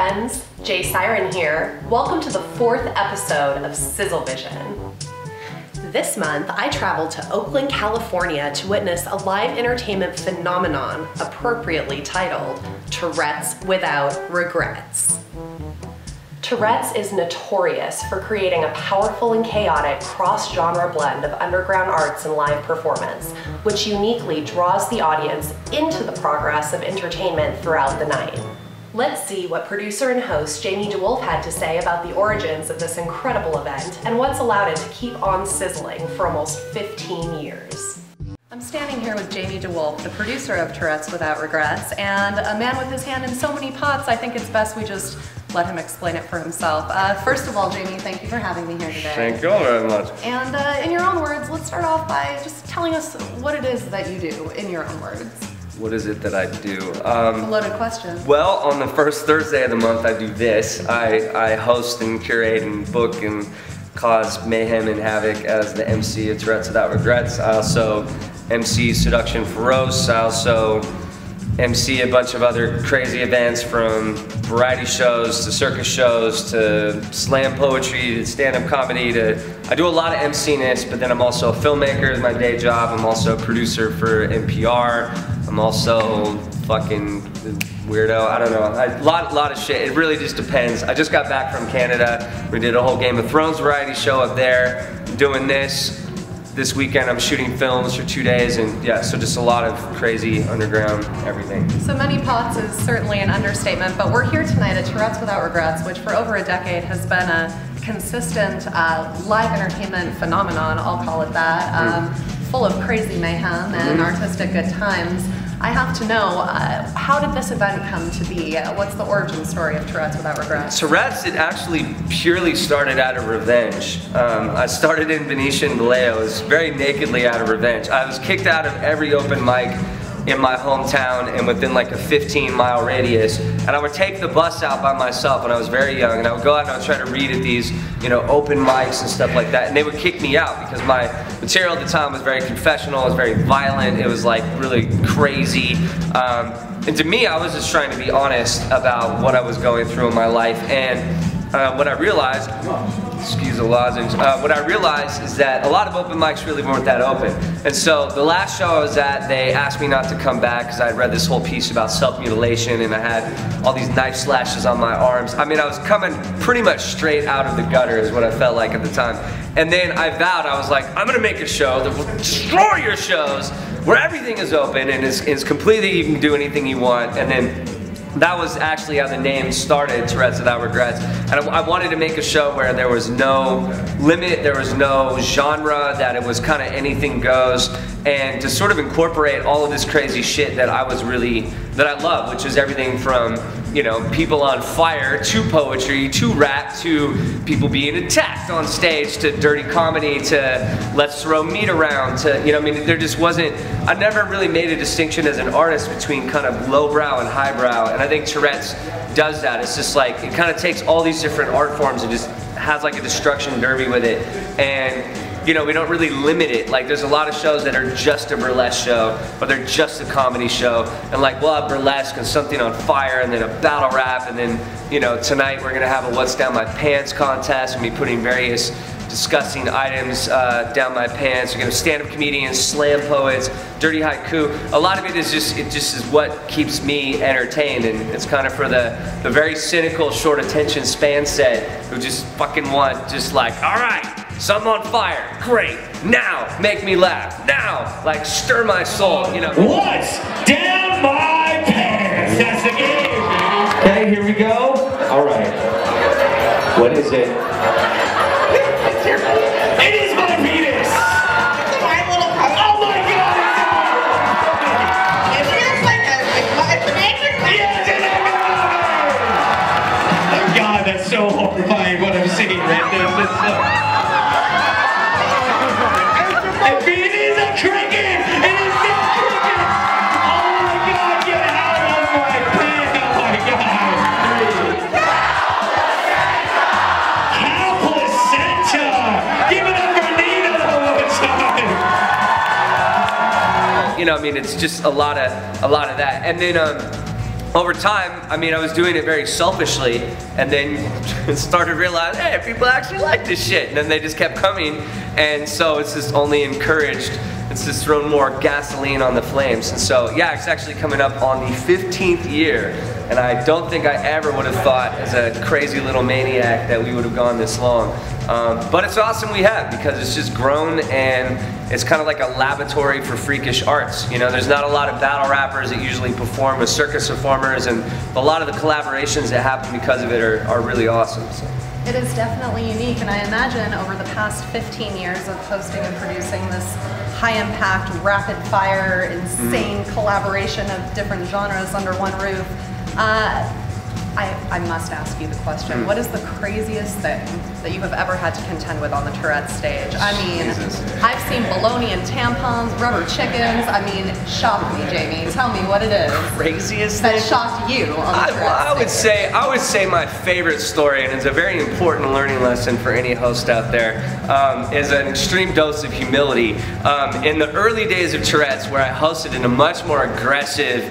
friends, Jay Siren here. Welcome to the 4th episode of Sizzlevision. This month, I traveled to Oakland, California to witness a live entertainment phenomenon appropriately titled Tourettes Without Regrets. Tourettes is notorious for creating a powerful and chaotic cross-genre blend of underground arts and live performance, which uniquely draws the audience into the progress of entertainment throughout the night. Let's see what producer and host Jamie DeWolf had to say about the origins of this incredible event and what's allowed it to keep on sizzling for almost 15 years. I'm standing here with Jamie DeWolf, the producer of Tourettes Without Regrets, and a man with his hand in so many pots, I think it's best we just let him explain it for himself. First of all, Jamie, thank you for having me here today. Thank you very much. And in your own words, let's start off by just telling us what it is that you do in your own words. What is it that I do? A loaded question. Well, on the first Thursday of the month, I do this. I host and curate and book and cause mayhem and havoc as the MC of Tourettes Without Regrets. I also MC Seduction for Roast. I also MC a bunch of other crazy events, from variety shows to circus shows to slam poetry to stand-up comedy to... I do a lot of MCing-ness, but then I'm also a filmmaker is my day job. I'm also a producer for NPR. I'm also fucking weirdo. I don't know. A lot of shit. It really just depends. I just got back from Canada. We did a whole Game of Thrones variety show up there. Doing this. This weekend I'm shooting films for 2 days, and yeah, so just a lot of crazy underground everything. So many pots is certainly an understatement, but we're here tonight at Tourettes Without Regrets, which for over a decade has been a consistent live entertainment phenomenon, I'll call it that, full of crazy mayhem and artistic good times. I have to know, how did this event come to be? What's the origin story of Tourettes Without Regrets? Tourette's, it actually purely started out of revenge. I started in Venetian Vallejo. It was very nakedly out of revenge. I was kicked out of every open mic in my hometown and within like a 15-mile radius, and I would take the bus out by myself when I was very young, and I would go out and I would try to read at these, you know, open mics and stuff like that, and they would kick me out because my material at the time was very confessional, it was very violent, it was like really crazy, and to me I was just trying to be honest about what I was going through in my life. And what I realized, excuse the lozenge, what I realized is that a lot of open mics really weren't that open. And so the last show I was at, they asked me not to come back because I had read this whole piece about self-mutilation and I had all these knife slashes on my arms. I mean, I was coming pretty much straight out of the gutter is what I felt like at the time. And then I vowed, I was like, I'm gonna make a show that will destroy your shows, where everything is open and is completely, you can do anything you want. And then that was actually how the name started, Tourettes Without Regrets. And I wanted to make a show where there was no limit, there was no genre, that it was kind of anything goes, and to sort of incorporate all of this crazy shit that I love, which is everything from, you know, people on fire, to poetry, to rap, to people being attacked on stage, to dirty comedy, to let's throw meat around, to, you know, I mean, there just wasn't, I never really made a distinction as an artist between kind of lowbrow and highbrow, and I think Tourette's does that. It's just like, it kind of takes all these different art forms and just has like a destruction derby with it. And you know, we don't really limit it. Like, there's a lot of shows that are just a burlesque show, or they're just a comedy show, and like, we'll have burlesque and something on fire, and then a battle rap, and then, you know, tonight we're gonna have a What's Down My Pants contest, and be putting various disgusting items down my pants. We're gonna have stand-up comedians, slam poets, dirty haiku. A lot of it is just, it just is what keeps me entertained, and it's kind of for the very cynical, short attention span set who just fucking want, just like, all right, something on fire, great, now make me laugh, now like stir my soul, you know. What's down my pants? That's the game. Okay, here we go. All right. What is it? It is my penis. Oh my God! It feels like it's an electric. Yes, it is. Oh God, that's so horrifying what I'm seeing right there. It is a cricket! It is not cricket! Oh my God, get out of my pants! Oh my God! Cow placenta! Give it up for Nina one more time! You know, I mean, it's just a lot of that. And then over time, I mean, I was doing it very selfishly, and then started to realize, hey, people actually like this shit, and then they just kept coming, and so it's just only encouraged. It's just thrown more gasoline on the flames. And so, yeah, it's actually coming up on the 15th year, and I don't think I ever would have thought, as a crazy little maniac, that we would have gone this long. But it's awesome we have, because it's just grown, and it's kind of like a laboratory for freakish arts. You know, there's not a lot of battle rappers that usually perform with circus performers, and a lot of the collaborations that happen because of it are really awesome. So. It is definitely unique, and I imagine over the past 15 years of hosting and producing this high-impact, rapid-fire, insane collaboration of different genres under one roof, I must ask you the question, what is the craziest thing that you have ever had to contend with on the Tourettes stage? I mean, I've seen bologna and tampons, rubber chickens. I mean, shock me, Jamie. Tell me what it is. Craziest thing? That shocked you on the Tourettes stage. I would say my favorite story, and it's a very important learning lesson for any host out there, is an extreme dose of humility. In the early days of Tourettes, where I hosted in a much more aggressive,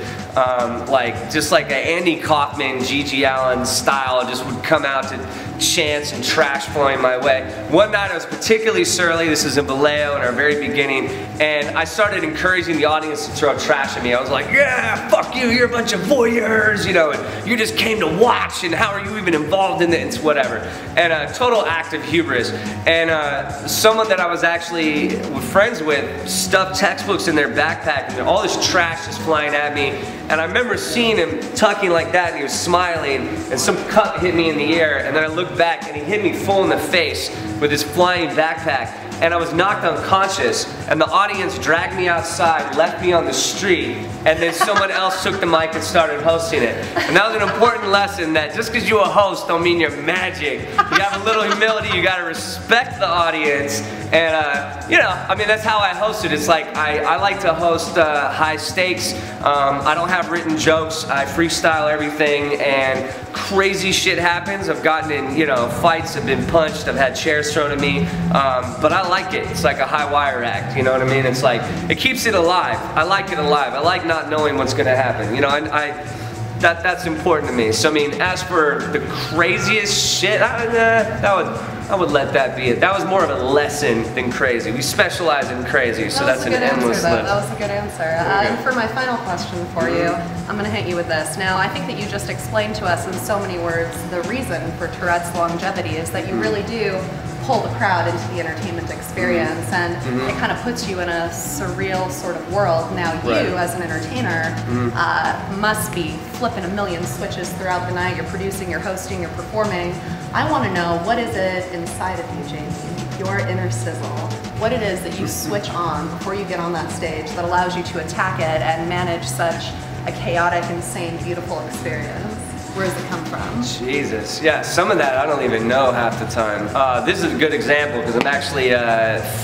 just like an Andy Kaufman, Gigi Allen style, just would come out to chants and trash flowing my way. One night I was particularly surly. This is in Vallejo in our very beginning, and I started encouraging the audience to throw trash at me. I was like, yeah, fuck you, you're a bunch of voyeurs, you know, and you just came to watch, and how are you even involved in it, whatever. And a total act of hubris. And someone that I was actually friends with stuffed textbooks in their backpack, and all this trash is flying at me. And I remember seeing him tucking like that, and he was smiling, and some cup hit me in the air, and then I looked back, and he hit me full in the face with his flying backpack, and I was knocked unconscious, and the audience dragged me outside, left me on the street, and then someone else took the mic and started hosting it. And that was an important lesson, that just because you're a host don't mean you're magic. You have a little humility, you gotta respect the audience, and you know, I mean, that's how I host it. It's like, I like to host high stakes. I don't have written jokes, I freestyle everything, and crazy shit happens. I've gotten in, you know, fights, I've been punched, I've had chairs thrown at me, but I like it. It's like a high wire act, you know what I mean? It's like, it keeps it alive. I like it alive. I like not knowing what's gonna happen. You know, that's important to me. So I mean, as for the craziest shit, I would let that be it. That was more of a lesson than crazy. We specialize in crazy, so that's an endless list. That was a good answer. And for my final question for you, I'm going to hit you with this. Now, I think that you just explained to us in so many words the reason for Tourette's longevity is that you really do pull the crowd into the entertainment experience, and it kind of puts you in a surreal sort of world. Now you, as an entertainer, must be flipping a million switches throughout the night. You're producing, you're hosting, you're performing. I want to know, what is it inside of you, Jamie, your inner sizzle, what it is that you switch on before you get on that stage that allows you to attack it and manage such a chaotic, insane, beautiful experience? Where does it come from? Jesus, yeah, some of that I don't even know half the time. This is a good example because I'm actually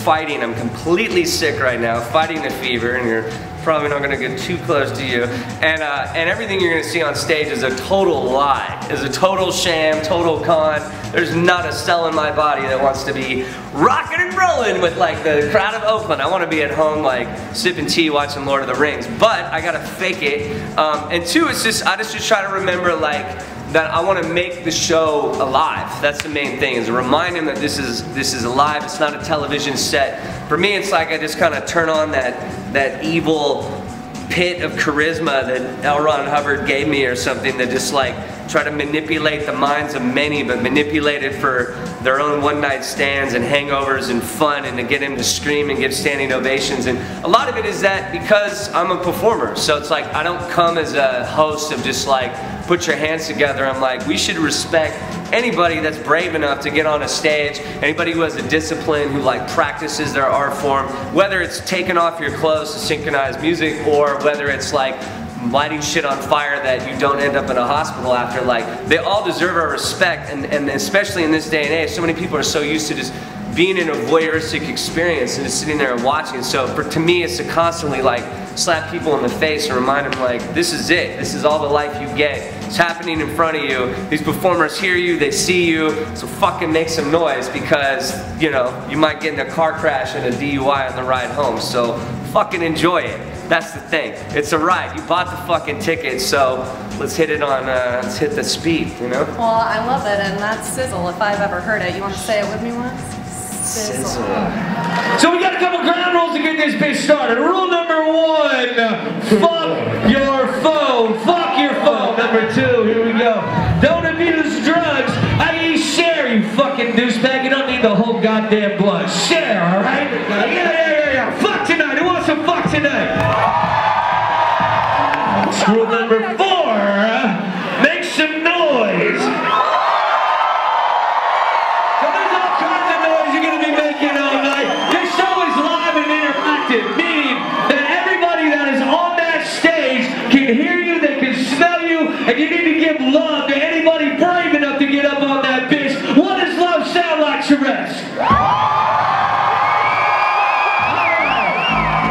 fighting. I'm completely sick right now, fighting a fever, and you're probably not going to get too close to you. And everything you're going to see on stage is a total lie, is a total sham, total con. There's not a cell in my body that wants to be rocking and rolling with like the crowd of Oakland. I want to be at home like sipping tea, watching Lord of the Rings. But I got to fake it. And two, it's just, I just try to remember like that I want to make the show alive. That's the main thing, is to remind him that this is alive. It's not a television set. For me, it's like I just kind of turn on that evil pit of charisma that L. Ron Hubbard gave me or something, that just like try to manipulate the minds of many, but manipulate it for their own one-night stands and hangovers and fun, and to get him to scream and give standing ovations. And a lot of it is that because I'm a performer, so it's like I don't come as a host of just like put your hands together. I'm like, we should respect anybody that's brave enough to get on a stage, anybody who has a discipline, who like practices their art form, whether it's taking off your clothes to synchronize music, or whether it's like lighting shit on fire that you don't end up in a hospital after. Like, they all deserve our respect, and especially in this day and age, so many people are so used to just being in a voyeuristic experience and just sitting there and watching. So to me, it's to constantly like slap people in the face and remind them like, this is it. This is all the life you get. It's happening in front of you. These performers hear you, they see you, so fucking make some noise, because, you know, you might get in a car crash and a DUI on the ride home. So fucking enjoy it. That's the thing. It's a ride. You bought the fucking ticket, so let's hit it on, let's hit the speed, you know? Well, I love it, and that's sizzle if I've ever heard it. You want to say it with me once? Sizzle. So we got a couple ground rules to get this bitch started. Rule number 1, fuck your phone. Fuck your phone. Number 2, here we go. Don't abuse drugs. I.e. share, you fucking douchebag. You don't need the whole goddamn blood. Share, alright? Yeah. Fuck tonight. Who wants some fuck tonight? Rule number 4, make some noise. Meaning that everybody that is on that stage can hear you, they can smell you, and you need to give love to anybody brave enough to get up on that bitch. What does love sound like, Tourettes?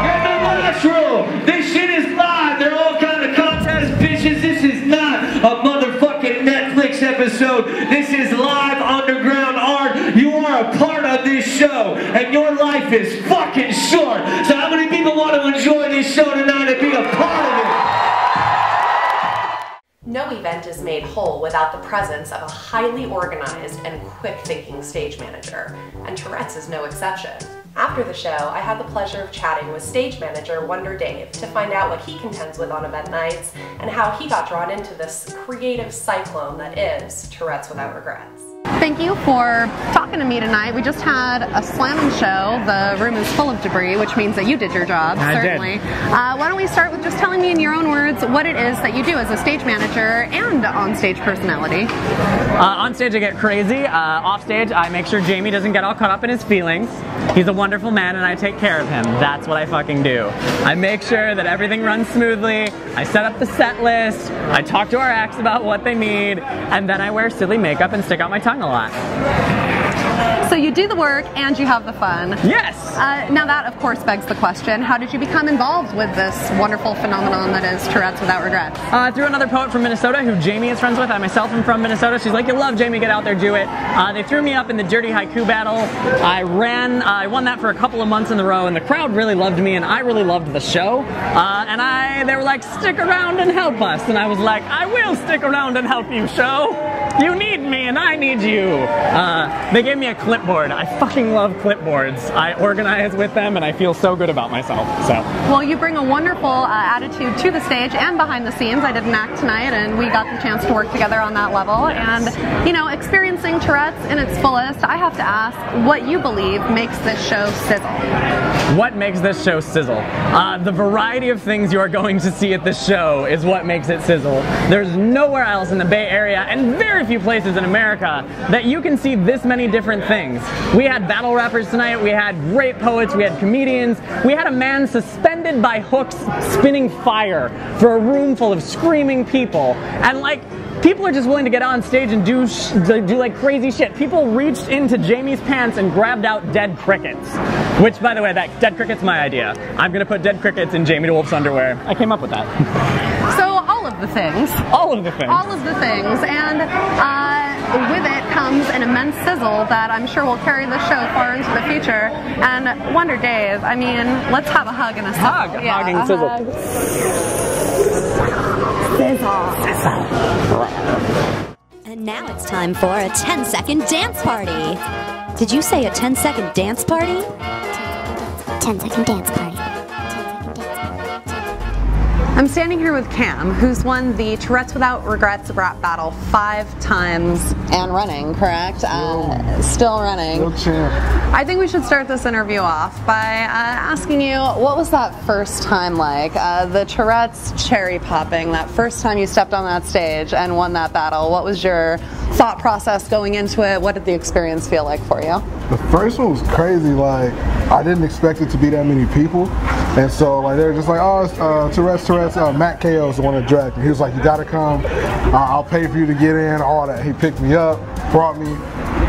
And the last rule, this shit is live. They're all kind of contest bitches. This is not a motherfucking Netflix episode. This is live underground art. You are a part of this show, and your life is fucking short. So how many people want to enjoy this show tonight and be a part of it? No event is made whole without the presence of a highly organized and quick-thinking stage manager, and Tourette's is no exception. After the show, I had the pleasure of chatting with stage manager Wonder Dave to find out what he contends with on event nights and how he got drawn into this creative cyclone that is Tourette's Without Regrets. Thank you for talking to me tonight. We just had a slamming show. The room is full of debris, which means that you did your job, certainly. Why don't we start with just telling me in your own words what it is that you do as a stage manager and on-stage personality. On stage I get crazy. Off stage I make sure Jamie doesn't get all caught up in his feelings. He's a wonderful man and I take care of him. That's what I fucking do. I make sure that everything runs smoothly. I set up the set list. I talk to our acts about what they need. And then I wear silly makeup and stick out my tongue a lot. So you do the work and you have the fun. Yes! Now that of course begs the question, how did you become involved with this wonderful phenomenon that is Tourette's Without Regrets? Through another poet from Minnesota who Jamie is friends with. I myself am from Minnesota. She's like, you love Jamie, get out there, do it. They threw me up in the Dirty Haiku battle. I won that for a couple of months in a row and the crowd really loved me and I really loved the show. They were like, stick around and help us. And I was like, I will stick around and help you, show. You need me and I need you. They gave me a clipboard. I fucking love clipboards. I organize with them and I feel so good about myself. So. Well, you bring a wonderful attitude to the stage and behind the scenes. I did an act tonight and we got the chance to work together on that level. Yes. And, you know, experiencing Tourette's in its fullest, I have to ask what you believe makes this show sizzle. What makes this show sizzle? The variety of things you are going to see at this show is what makes it sizzle. There's nowhere else in the Bay Area and very few places in America that you can see this many different things. We had battle rappers tonight, we had great poets, we had comedians, we had a man suspended by hooks spinning fire for a room full of screaming people, and like, people are just willing to get on stage and do like crazy shit. People reached into Jamie's pants and grabbed out dead crickets. Which, by the way, that dead cricket's my idea. I'm gonna put dead crickets in Jamie DeWolf's underwear. I came up with that. So all of the things. All of the things. All of the things. And with it comes an immense sizzle that I'm sure will carry the show far into the future. And Wonder Dave, I mean, let's have a hug and a sizzle. Hug, yeah, hugging sizzle. Sizzle. And now it's time for a 10-second dance party. Did you say a 10-second dance party? 10-second dance party. I'm standing here with Cam, who's won the Tourette's Without Regrets rap battle 5 times and running, correct? Still running. Still champ. I think we should start this interview off by asking you, what was that first time like? The Tourette's cherry popping, that first time you stepped on that stage and won that battle. What was your thought process going into it? What did the experience feel like for you? The first one was crazy. Like, I didn't expect it to be that many people. And so, like, they were just like, oh, it's, Tourette's, Matt KO is the one that dragged me. He was like, you gotta come, I'll pay for you to get in, all that. He picked me up, brought me,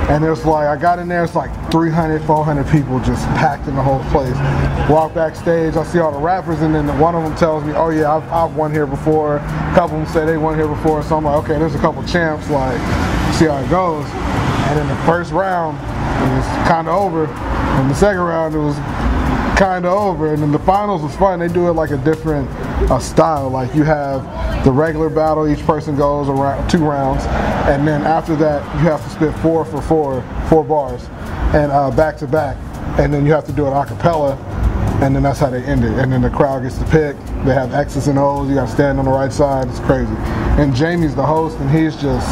and it was like, I got in there, it's like 300, 400 people just packed in the whole place. Walk backstage, I see all the rappers, and then one of them tells me, oh yeah, I've won here before. A couple of them say they won here before, so I'm like, okay, there's a couple champs, like, see how it goes. And in the first round, it was kind of over. In the second round, it was kind of over. And then the finals was fun. They do it like a different style. Like you have the regular battle, each person goes around 2 rounds. And then after that, you have to spit 4 for 4 bars, and back to back. And then you have to do it a cappella, and then that's how they end it. And then the crowd gets to pick. They have X's and O's. You got to stand on the right side. It's crazy. And Jamie's the host, and he's just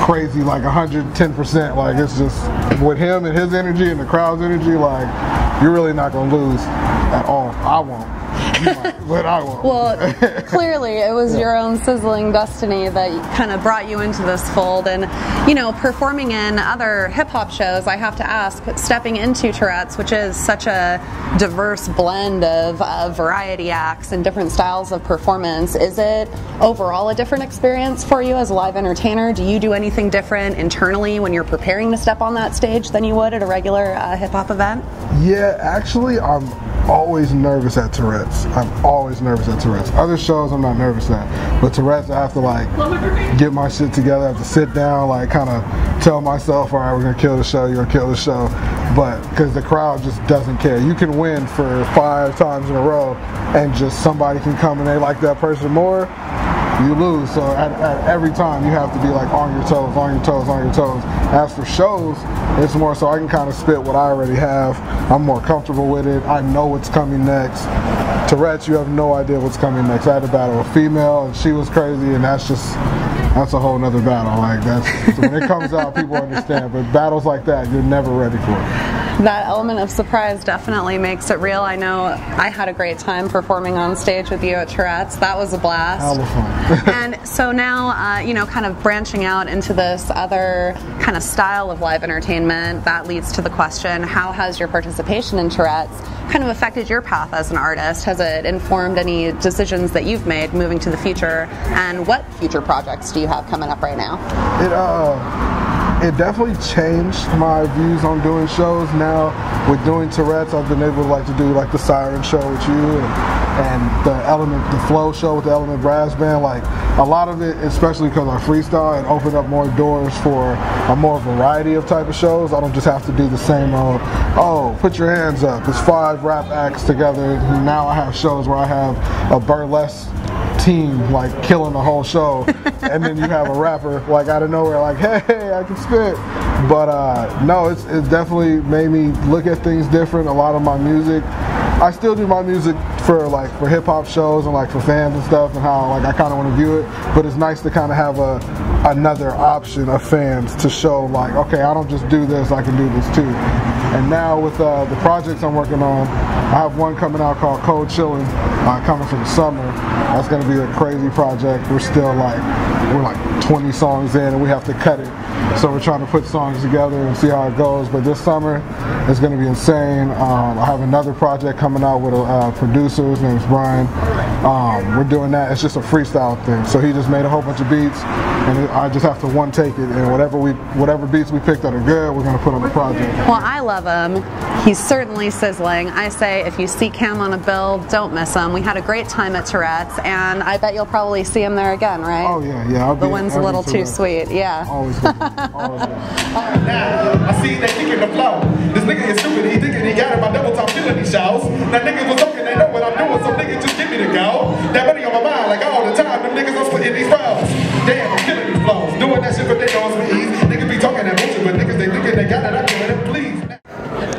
crazy, like 110%. Like it's just with him and his energy and the crowd's energy, like you're really not gonna lose at all. I won't. You might, but I won't. Well, clearly it was your own sizzling destiny that kind of brought you into this fold. And, you know, performing in other hip-hop shows, I have to ask, stepping into Tourettes, which is such a diverse blend of variety acts and different styles of performance, is it overall a different experience for you as a live entertainer? Do you do anything different internally when you're preparing to step on that stage than you would at a regular hip-hop event? Yeah, actually, I'm always nervous at Tourettes. I'm always nervous at Tourettes. Other shows I'm not nervous at, but Tourettes I have to like get my shit together. I have to sit down, like kind of tell myself, all right, we're gonna kill the show, you're gonna kill the show. But because the crowd just doesn't care. You can win for 5 times in a row and just somebody can come and they like that person more, you lose. So at every time you have to be like on your toes, on your toes, on your toes. As for shows, it's more so I can kind of spit what I already have. I'm more comfortable with it. I know what's coming next. Tourette's, you have no idea what's coming next. I had to battle a female and she was crazy, and that's a whole nother battle. Like that's when it comes out, people understand. But battles like that, you're never ready for it. That element of surprise definitely makes it real. I know I had a great time performing on stage with you at Tourette's. That was a blast. Hell of fun. And so now, you know, kind of branching out into this other kind of style of live entertainment, that leads to the question, how has your participation in Tourette's kind of affected your path as an artist? Has it informed any decisions that you've made moving to the future? And what future projects do you have coming up right now? It definitely changed my views on doing shows. Now with doing Tourette's, I've been able to like to do like the Siren show with you and the Flow show with the Element Brass Band. Like a lot of it, especially because I freestyle, it opened up more doors for a more variety of type of shows. I don't just have to do the same old, oh, put your hands up. It's 5 rap acts together. Now I have shows where I have a burlesque team like killing the whole show, and then you have a rapper like out of nowhere like, hey, I can spit. But no, it's definitely made me look at things different. A lot of my music, I still do my music for hip hop shows and like for fans and stuff, and how like I kind of want to view it. But it's nice to kind of have another option of fans to show like, okay, I don't just do this, I can do this too. And now with the projects I'm working on, I have one coming out called Cold Chillin', coming for the summer. That's going to be a crazy project. We're still like 20 songs in and we have to cut it. So we're trying to put songs together and see how it goes. But this summer it's going to be insane. I have another project coming out with a producer. His name's Brian. We're doing that. It's just a freestyle thing. So he just made a whole bunch of beats, and I just have to one take it. And whatever beats we picked that are good, we're going to put on the project. Well, I love him. He's certainly sizzling. I say if you see Cam on a bill, don't miss him. We had a great time at Tourette's, and I bet you'll probably see him there again, right? Oh yeah. The wind's a little too sweet. Yeah. Always. Now, I see they kicking the flow. This nigga is stupid, he thinking he got it by double time killing these shows. That nigga was looking, they know what I'm doing, so nigga just give me the go. That money on my mind, like all the time, them niggas are splitting these flows. Damn, I'm killing these flows. Doing that shit, but they know it's with ease. Niggas be talking that bullshit, but niggas, they thinking they got it, I'm doing it, please.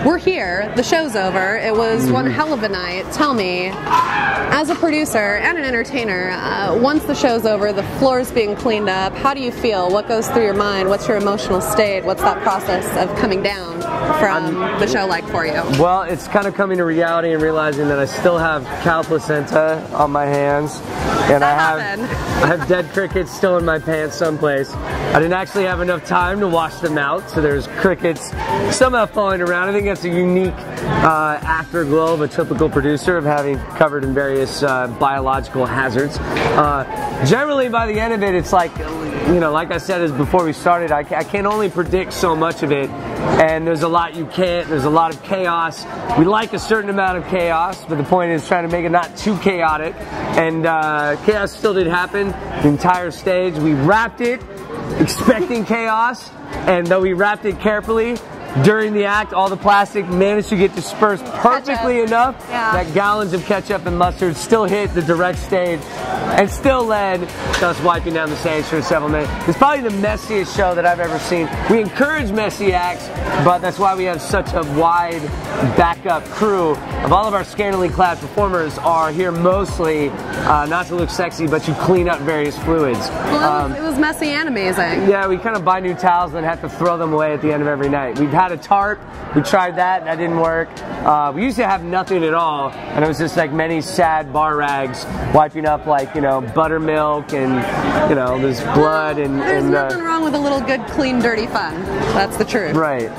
We're here, the show's over. It was one hell of a night. Tell me, as a producer and an entertainer, once the show's over, the floor's being cleaned up, how do you feel? What goes through your mind? What's your emotional state? What's that process of coming down from the show like for you? Well, it's kind of coming to reality and realizing that I still have cow placenta on my hands, and I have dead crickets still in my pants someplace. I didn't actually have enough time to wash them out, so there's crickets somehow falling around. I think that's a unique afterglow of a typical producer, of having covered in various biological hazards. Generally, by the end of it, it's like, you know, like I said before we started, I can only predict so much of it, and there's a lot you can't. There's a lot of chaos. We like a certain amount of chaos, but the point is trying to make it not too chaotic. And chaos still did happen. The entire stage, we wrapped it expecting chaos, and though we wrapped it carefully, during the act, all the plastic managed to get dispersed perfectly enough that gallons of ketchup and mustard still hit the direct stage and still led to us wiping down the stage for several minutes. It's probably the messiest show that I've ever seen. We encourage messy acts, but that's why we have such a wide backup crew. Of all of our scantily clad performers are here mostly not to look sexy, but to clean up various fluids. Well, it was messy and amazing. Yeah, we kind of buy new towels and have to throw them away at the end of every night. We've had a tarp, we tried that didn't work. We used to have nothing at all, and it was just like many sad bar rags wiping up, like, you know, buttermilk and, you know, there's blood and... There's nothing wrong with a little good, clean, dirty fun. That's the truth. Right.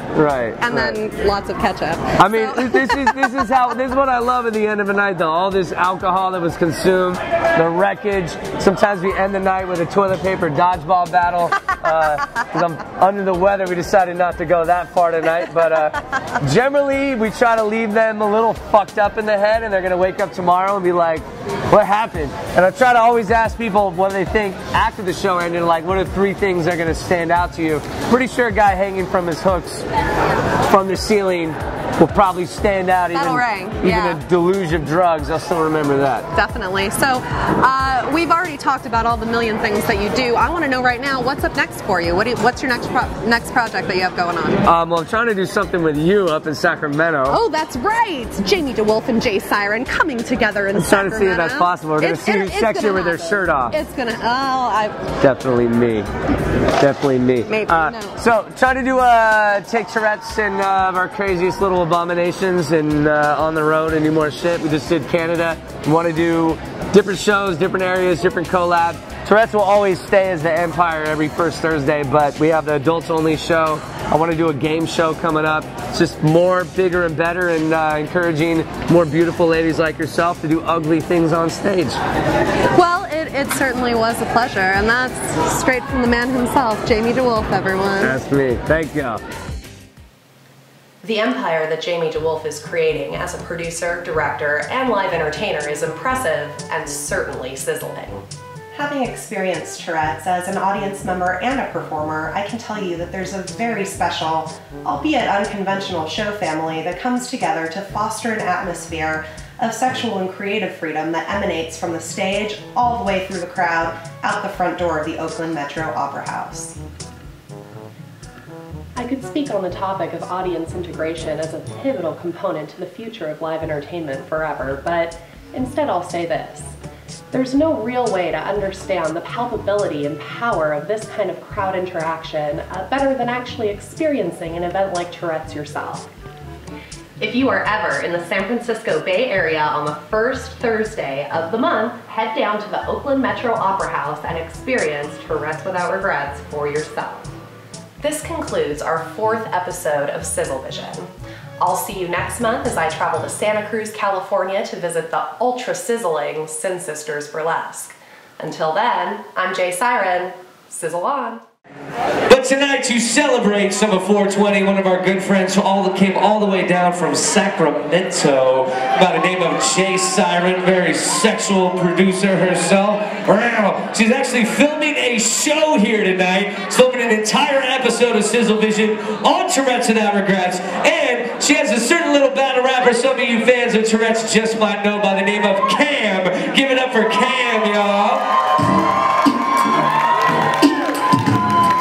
And then lots of ketchup. I mean, this is what I love at the end of a night, though. All this alcohol that was consumed, the wreckage. Sometimes we end the night with a toilet paper dodgeball battle. Because I'm under the weather, we decided not to go that far tonight. But generally, we try to leave them a little fucked up in the head, and they're going to wake up tomorrow and be like, what happened? And I try to always ask people what they think after the show ended, like, what are 3 things that are going to stand out to you? Pretty sure a guy hanging from his hooks from the ceiling will probably stand out. Even a deluge of drugs, I'll still remember that. Definitely. So we've already talked about all the million things that you do. I want to know right now, what's up next for you? What's your next project that you have going on? Well, I'm trying to do something with you up in Sacramento. Oh, that's right. Jamie DeWolf and Jay Siren coming together in Sacramento. I'm trying to see if that's possible. We're going to see who's sexier with their shirt off. It's going to, Definitely me. Definitely me. Maybe, no. So, trying to do, take Tourette's and our craziest little abominations and on the road and do more shit. We just did Canada. We want to do different shows, different areas, different collab. Tourette's will always stay as the Empire every first Thursday, but we have the adults only show. I want to do a game show coming up. It's just more, bigger, and better, and encouraging more beautiful ladies like yourself to do ugly things on stage. Well, it certainly was a pleasure, and that's straight from the man himself, Jamie DeWolf, everyone. That's me. Thank you. The empire that Jamie DeWolf is creating as a producer, director, and live entertainer is impressive and certainly sizzling. Having experienced Tourette's as an audience member and a performer, I can tell you that there's a very special, albeit unconventional show family that comes together to foster an atmosphere of sexual and creative freedom that emanates from the stage all the way through the crowd out the front door of the Oakland Metro Opera House. I could speak on the topic of audience integration as a pivotal component to the future of live entertainment forever, but instead I'll say this. There's no real way to understand the palpability and power of this kind of crowd interaction better than actually experiencing an event like Tourette's yourself. If you are ever in the San Francisco Bay Area on the first Thursday of the month, head down to the Oakland Metro Opera House and experience Tourette's without regrets for yourself. This concludes our 4th episode of Sizzlevision. I'll see you next month as I travel to Santa Cruz, California to visit the ultra-sizzling Sin Sisters Burlesque. Until then, I'm Jay Siren. Sizzle on. But tonight, to celebrate Summer 420, one of our good friends came all the way down from Sacramento by the name of Jay Siren, very sexual producer herself. She's actually filming a show here tonight. She's filming an entire episode of Sizzlevision on Tourette's Without Regrets. And she has a certain little battle rapper some of you fans of Tourette's just might know by the name of Cam. Give it up for Cam, y'all.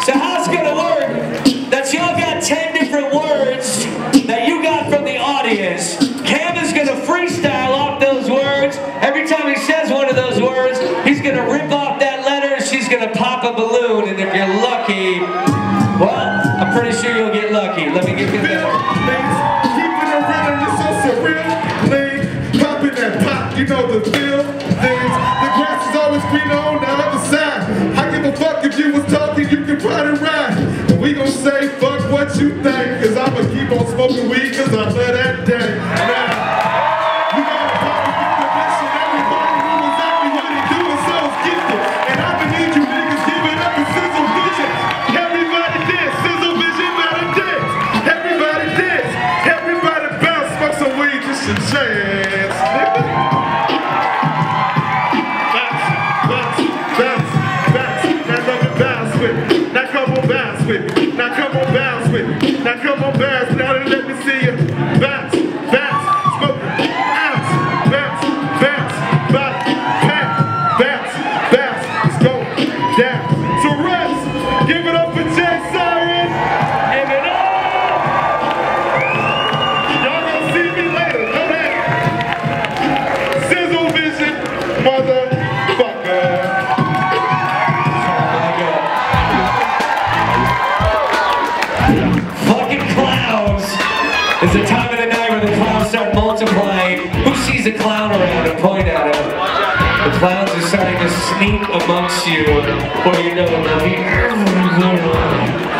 So how it's gonna work, that y'all got 10 different words that you got from the audience. Cam is gonna freestyle off those words. Every time he says one of those words, he's gonna rip off that letter and she's gonna pop a balloon. And if you're lucky, well, I'm pretty sure you'll get lucky. Let me give you that. Keeping it real, you're so surreal. Lean, popping that pop, you know the feel. Things, the grass is always greener on the other side. I give a fuck if you was talking, you can try to ride. But we gon' say fuck what you think, cause I'ma keep on smoking weed cause I love that day. Now, you gotta probably get permission. Everybody knew exactly what he doing, so it's gifted. And I'ma need you niggas give it up for Sizzlevision. Everybody dance, Sizzlevision better dance. Everybody dance, everybody bounce, smoke some weed, just a chance, nigga. That's love the bounce with. Now with me. Now come on, bounce with me. Now come on, bounce. Now let me see you. Bounce, bounce, smoke, bounce, bounce, bounce, bounce, bounce, bounce. Let's go down. Tourettes, give it up for Jay Siren. Give it up. Y'all gonna see me later. Know that. Sizzlevision, motherfucker. Fucking clowns! It's the time of the night where the clowns start multiplying. Who sees a clown around and point at him? The clowns are starting to sneak amongst you, or you know they'll be everywhere.